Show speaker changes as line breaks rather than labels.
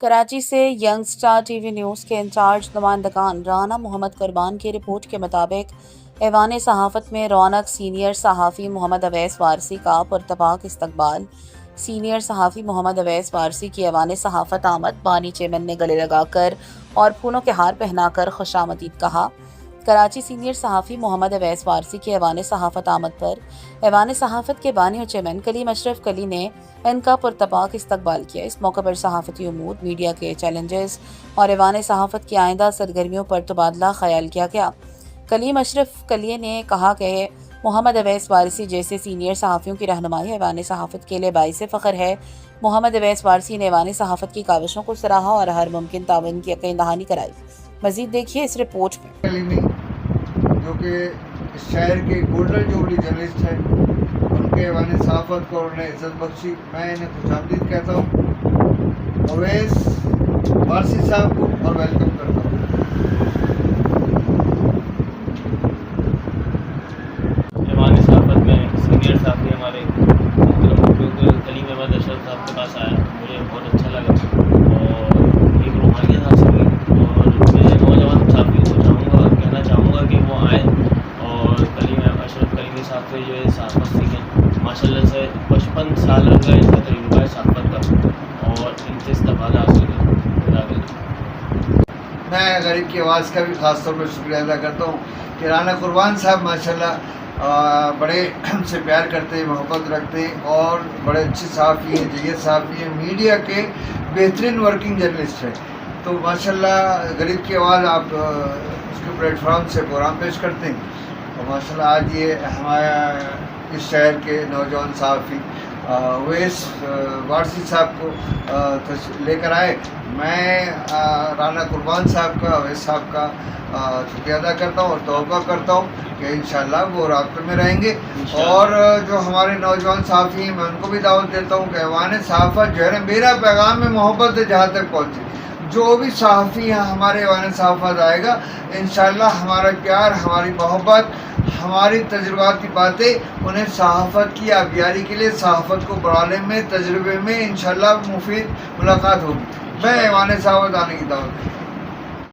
کراچی سے young star T V news کے incharge نمائندگان Rana محمد قربان کی رپورٹ کے مطابق ایوان صحافت میں رونق سینئر صحافی محمد اویس وارثی کا پرتپاک استقبال۔ سینئر صحافی محمد اویس وارثی کی ایوان صحافت آمد، بانی چیئرمین نے گلے لگا کر اور پھولوں کے ہار پہنا کر خوش آمدید کہا۔ کراچی سینئر صحافی محمد اویس وارثی کی ایوان صحافت آمد پر ایوان صحافت کے بانی و چیئرمین کلیم اشرف کلی نے ان کا پرتپاک استقبال کیا۔ اس موقع پر صحافتی امور، میڈیا کے چیلنجز اور ایوان صحافت کی آئندہ سرگرمیوں پر تبادلہ خیال کیا گیا۔ کلیم اشرف کلی نے کہا کہ محمد اویس وارثی جیسے سینئر صحافیوں کی رہنمائی ایوان صحافت کے لیے باعث فخر ہے۔ محمد اویس وارثی نے ایوان صحافت کی کاوشوں کو سراہا اور ہر ممکن تعاون کی یقین دہانی کرائی۔ مزید دیکھیے اس رپورٹ میں۔
جو کہ اس شہر کے گولڈن جوبلی جرنلسٹ ہیں، ان کے ایوان صحافت کو انہوں نے عزت بخشی، میں انہیں خوش آمدید کہتا ہوں، اویس وارثی صاحب کو، اور ویلکم کرتا ہوں۔
ایوان صحافت میں سینئر صحافی ہمارے کلیم احمد اشرف صاحب کے پاس آیا، مجھے بہت اچھا لگا اور ایک روحانیت حاصل ہوئی، اور میں نوجوان صحافیوں کو کہنا چاہوں گا کہ وہ آئیں اور کلیم اشرف کلیمی صاحب سے جو ہے صحافت سیکھیں۔ ماشاء اللہ سے 55 سال کا ان کا تجربہ ہے صحافت کا، اور ان سے استفادہ حاصل کریں۔
میں غریب کی آواز کا بھی خاص طور پر شکریہ ادا کرتا ہوں کہ رانا قربان صاحب ماشاءاللہ بڑے ہم سے پیار کرتے ہیں، محبت رکھتے ہیں، اور بڑے اچھے صحافی ہیں، جید صحافی ہیں، میڈیا کے بہترین ورکنگ جرنلسٹ ہیں۔ تو ماشاءاللہ غریب کی آواز آپ اس کے پلیٹ فارم سے پروگرام پیش کرتے ہیں، اور ماشاءاللہ آج یہ ہمارا اس شہر کے نوجوان صحافی اویس وارثی صاحب کو لے کر آئے۔ میں رانا قربان صاحب کا، اویس صاحب کا شکریہ ادا کرتا ہوں اور توقع کرتا ہوں کہ انشاءاللہ وہ رابطے میں رہیں گے، اور جو ہمارے نوجوان صحافی ہیں میں ان کو بھی دعوت دیتا ہوں کہ ایوان صحافت جو ہے نا، میرا پیغام ہے محبت ہے جہاں تک پہنچے، جو بھی صحافی یہاں ہمارے ایوان صحافت آئے گا انشاءاللہ ہمارا پیار، ہماری محبت، ہماری تجرباتی باتیں انہیں صحافت کی آبیاری کے لیے، صحافت کو بڑھانے میں، تجربے میں انشاءاللہ مفید ملاقات ہوگی۔ میں ایوان صحافت آنے کی دعوت